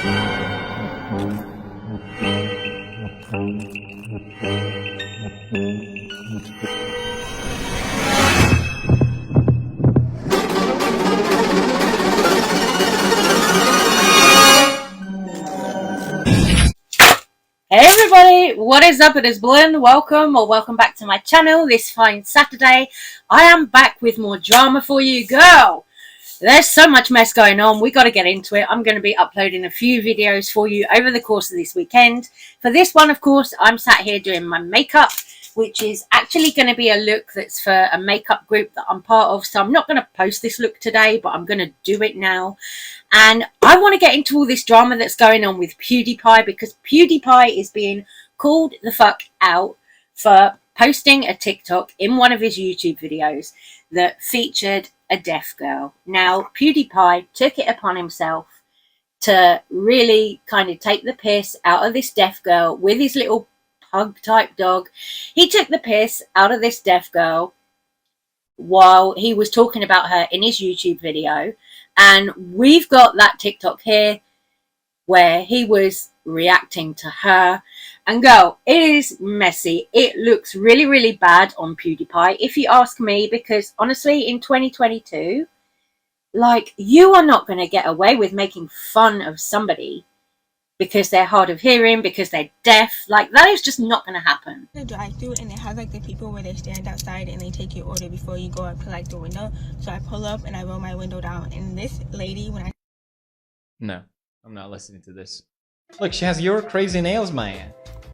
Hey everybody, what is up? It is Blynn. Welcome back to my channel this fine Saturday. I am back with more drama for you, girl. There's so much mess going on. We got to get into it. I'm going to be uploading a few videos for you over the course of this weekend. For this one, of course, I'm sat here doing my makeup, which is actually going to be a look that's for a makeup group that I'm part of. So I'm not going to post this look today, but I'm going to do it now. And I want to get into all this drama that's going on with Pewdiepie, because Pewdiepie is being called the fuck out for posting a TikTok in one of his YouTube videos that featured a deaf girl. Now, Pewdiepie took it upon himself to really kind of take the piss out of this deaf girl with his little pug type dog. He took the piss out of this deaf girl while he was talking about her in his YouTube video. And we've got that TikTok here where he was reacting to her. And girl, it is messy. It looks really, really bad on Pewdiepie, if you ask me, because honestly, in 2022, like, you are not going to get away with making fun of somebody because they're hard of hearing, because they're deaf. Like, that is just not going to happen. The drive-through, and it has like the people where they stand outside and they take your order before you go up to like the window. So I pull up and I roll my window down, and this lady, when I... No, I'm not listening to this. Look, she has your crazy nails, man.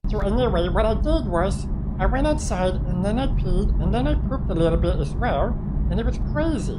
So anyway, what I did was, I went outside and then I peed and then I pooped a little bit as well, and it was crazy.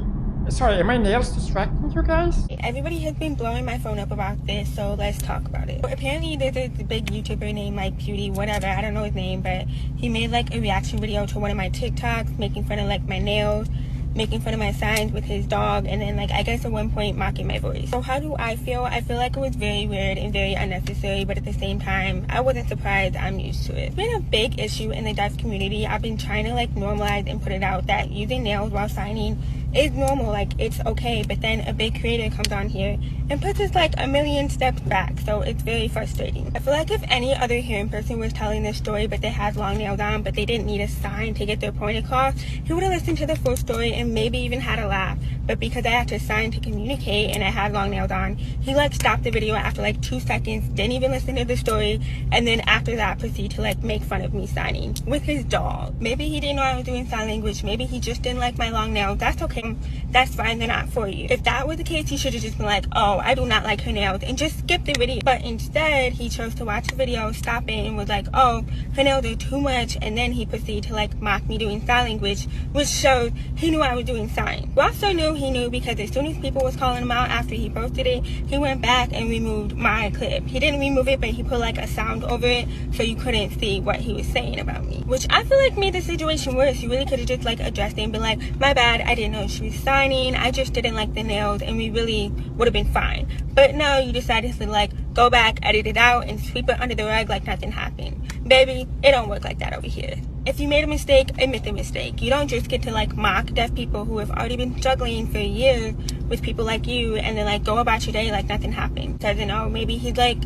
Sorry, are my nails distracting you guys? Everybody has been blowing my phone up about this, so let's talk about it. Apparently there's a big YouTuber named like Pewdie, whatever, I don't know his name, but he made like a reaction video to one of my TikToks, making fun of like my nails, making fun of my signs with his dog, and then like I guess at one point mocking my voice. So how do I feel? I feel like it was very weird and very unnecessary, but at the same time I wasn't surprised. I'm used to it. It's been a big issue in the deaf community. I've been trying to like normalize and put it out that using nails while signing is normal, like it's okay, but then a big creator comes on here and puts us like a million steps back, so it's very frustrating. I feel like if any other hearing person was telling this story but they had long nails on but they didn't need a sign to get their point across, he would have listened to the full story and maybe even had a laugh. But because I had to sign to communicate and I had long nails on, he like stopped the video after like 2 seconds, didn't even listen to the story, and then after that proceeded to like make fun of me signing with his dog. Maybe he didn't know I was doing sign language, maybe he just didn't like my long nails. That's okay, that's fine, they're not for you. If that was the case, he should have just been like, oh, I do not like her nails, and just skip the video. But instead, he chose to watch the video, stop it, and was like, oh, her nails are too much, and then he proceeded to like mock me doing sign language, which showed he knew I was doing sign. We also knew he knew because as soon as people was calling him out after he posted it, he went back and removed my clip. He didn't remove it, but he put like a sound over it so you couldn't see what he was saying about me, which I feel like made the situation worse. You really could have just like addressed it and been like, my bad, I didn't know she was signing, I just didn't like the nails, and we really would have been fine. But no, you decided to like go back, edit it out, and sweep it under the rug like nothing happened. Baby, it don't work like that over here. If you made a mistake, admit the mistake. You don't just get to like mock deaf people who have already been juggling for years with people like you and then like go about your day like nothing happened. Doesn't know, maybe he's like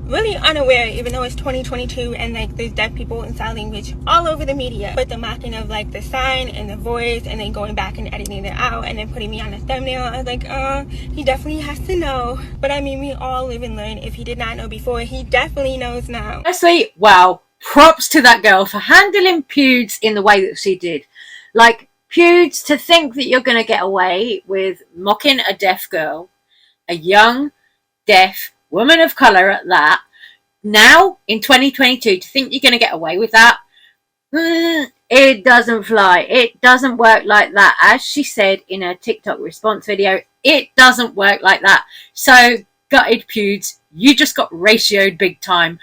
really unaware, even though it's 2022 and like there's deaf people in sign language all over the media. But the mocking of like the sign and the voice and then going back and editing it out and then putting me on a thumbnail, I was like, he definitely has to know. But I mean, we all live and learn. If he did not know before, he definitely knows now. Honestly, wow, props to that girl for handling Pewds in the way that she did. Like, Pewds, to think that you're going to get away with mocking a deaf girl, a young, deaf woman of colour at that, now in 2022, to think you're going to get away with that, it doesn't fly. It doesn't work like that. As she said in her TikTok response video, it doesn't work like that. So, gutted Pewds, you just got ratioed big time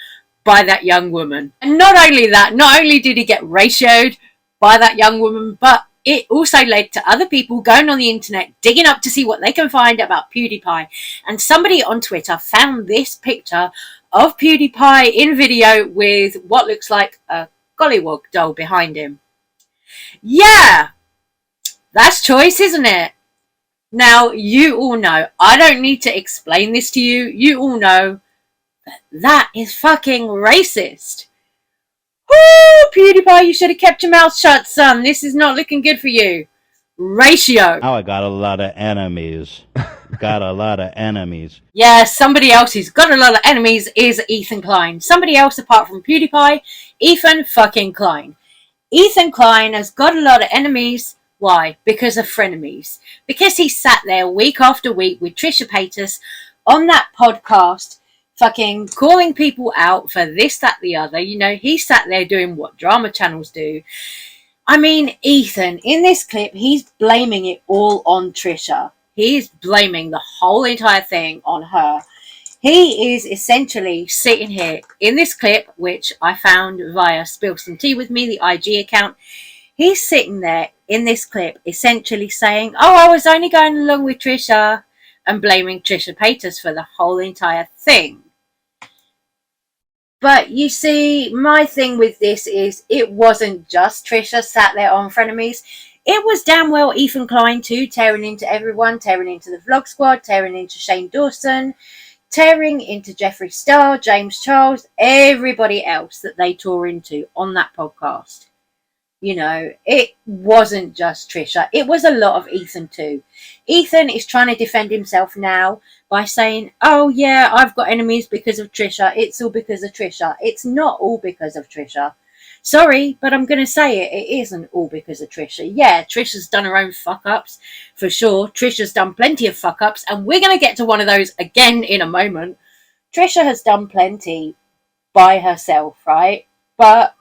by that young woman. And not only that, not only did he get ratioed by that young woman, but it also led to other people going on the internet, digging up to see what they can find about Pewdiepie. And somebody on Twitter found this picture of Pewdiepie in video with what looks like a gollywog doll behind him. Yeah, that's choice, isn't it? Now, you all know, I don't need to explain this to you. You all know That is fucking racist. Woo! PewDiePie, you should have kept your mouth shut, son. This is not looking good for you. Ratio. Now I got a lot of enemies. Got a lot of enemies. Yeah, somebody else who's got a lot of enemies is Ethan Klein. Somebody else apart from PewDiePie, Ethan fucking Klein. Ethan Klein has got a lot of enemies. Why? Because of frenemies. Because he sat there week after week with Trisha Paytas on that podcast, fucking calling people out for this, that, the other. You know, he sat there doing what drama channels do. I mean, Ethan, in this clip, he's blaming it all on Trisha. He's blaming the whole entire thing on her. He is essentially sitting here in this clip, which I found via Spill Some Tea With Me, the IG account. He's sitting there in this clip essentially saying, oh, I was only going along with Trisha, and blaming Trisha Paytas for the whole entire thing. But you see, my thing with this is it wasn't just Trisha sat there on frenemies. It was damn well Ethan Klein too, tearing into everyone, tearing into the Vlog Squad, tearing into Shane Dawson, tearing into Jeffree Star, James Charles, everybody else that they tore into on that podcast. You know, it wasn't just Trisha. It was a lot of Ethan too. Ethan is trying to defend himself now by saying, oh yeah, I've got enemies because of Trisha. It's all because of Trisha. It's not all because of Trisha. Sorry, but I'm going to say it. It isn't all because of Trisha. Yeah, Trisha's done her own fuck-ups, for sure. Trisha's done plenty of fuck-ups, and we're going to get to one of those again in a moment. Trisha has done plenty by herself, right? But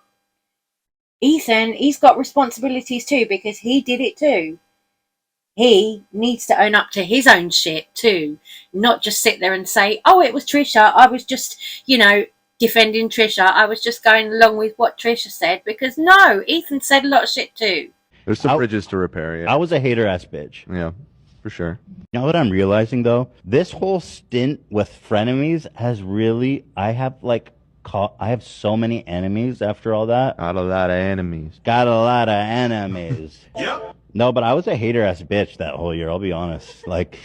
Ethan, he's got responsibilities too, because he did it too. He needs to own up to his own shit too. Not just sit there and say, oh, it was Trisha. I was just, you know, defending Trisha. I was just going along with what Trisha said. Because no, Ethan said a lot of shit too. There's some bridges to repair, yeah. I was a hater-ass bitch. Yeah, for sure. You know what I'm realizing, though? This whole stint with frenemies has really... I have so many enemies after all that. Got a lot of enemies. Got a lot of enemies. Yep. No, but I was a hater-ass bitch that whole year, I'll be honest. Like,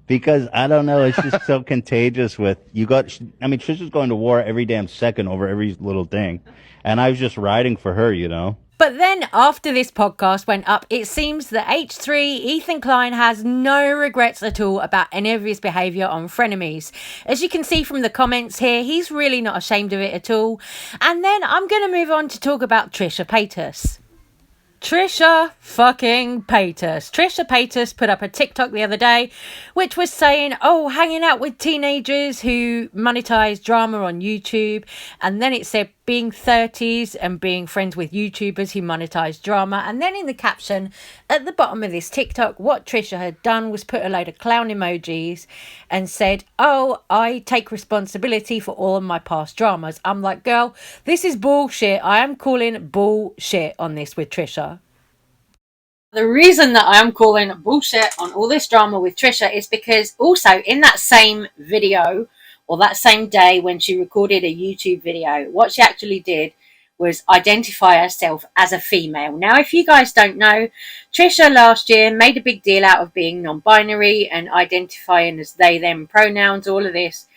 because, I don't know, it's just so contagious with... Trisha's going to war every damn second over every little thing. And I was just riding for her, you know? But then after this podcast went up, it seems that H3, Ethan Klein, has no regrets at all about any of his behaviour on frenemies. As you can see from the comments here, he's really not ashamed of it at all. And then I'm going to move on to talk about Trisha Paytas. Trisha fucking Paytas. Trisha Paytas put up a TikTok the other day which was saying, oh, hanging out with teenagers who monetize drama on YouTube. And then it said being 30s and being friends with YouTubers who monetize drama. And then in the caption at the bottom of this TikTok, what Trisha had done was put a load of clown emojis and said, oh, I take responsibility for all of my past dramas. I'm like, girl, this is bullshit. I am calling bullshit on this with Trisha. The reason that I am calling bullshit on all this drama with Trisha is because also in that same video or that same day when she recorded a YouTube video, what she actually did was identify herself as a female. Now, if you guys don't know, Trisha last year made a big deal out of being non-binary and identifying as they, them pronouns, all of this.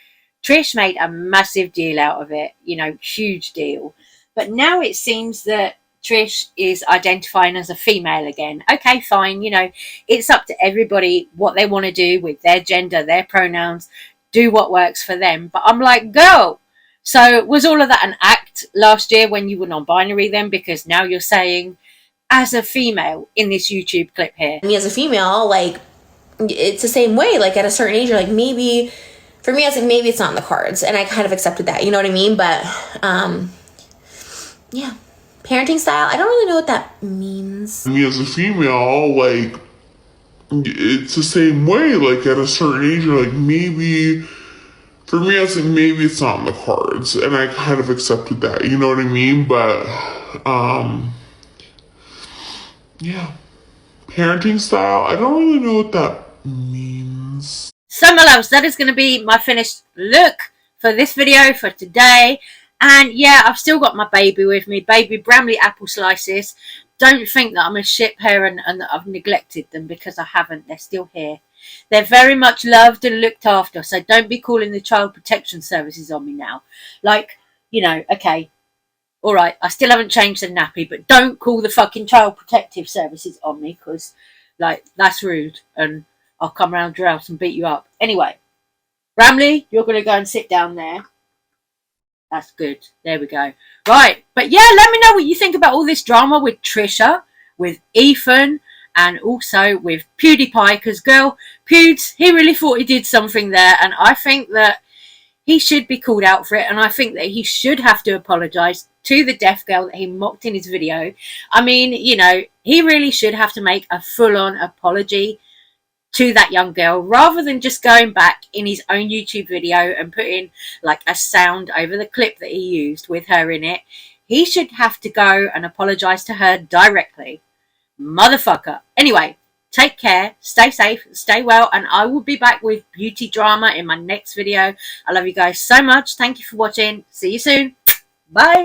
Trish made a massive deal out of it, you know, huge deal. But now it seems that Trish is identifying as a female again. Okay, fine, you know, it's up to everybody what they want to do with their gender, their pronouns, do what works for them. But I'm like, girl, so was all of that an act last year when you were non-binary then? Because now you're saying as a female in this YouTube clip here. Me as a female, like, it's the same way. Like, at a certain age, you're like, maybe, for me, I was like, maybe it's not in the cards. And I kind of accepted that, you know what I mean? But, yeah. Parenting style, I don't really know what that means. Me as a female, like, it's the same way. Like, at a certain age, you're like, maybe, for me, I was like, maybe it's not in the cards. And I kind of accepted that, you know what I mean? But, yeah. Parenting style, I don't really know what that means. So, my loves, that is going to be my finished look for this video for today. And yeah, I've still got my baby with me, baby Bramley apple slices. Don't think that I'm a shit parent and that I've neglected them, because I haven't. They're still here. They're very much loved and looked after, so don't be calling the child protection services on me now. Like, you know, okay, all right, I still haven't changed the nappy, but don't call the fucking child protective services on me, because, like, that's rude, and I'll come round your house and beat you up. Anyway, Ramley, you're going to go and sit down there. That's good. There we go. Right, but yeah, let me know what you think about all this drama with Trisha, with Ethan, and also with Pewdiepie, because, girl, Pewds, he really thought he did something there, and I think that he should be called out for it, and I think that he should have to apologise to the deaf girl that he mocked in his video. I mean, you know, he really should have to make a full-on apology to that young girl, rather than just going back in his own YouTube video and putting like a sound over the clip that he used with her in it. He should have to go and apologise to her directly. Motherfucker. Anyway, take care, stay safe, stay well, and I will be back with beauty drama in my next video. I love you guys so much. Thank you for watching. See you soon. Bye.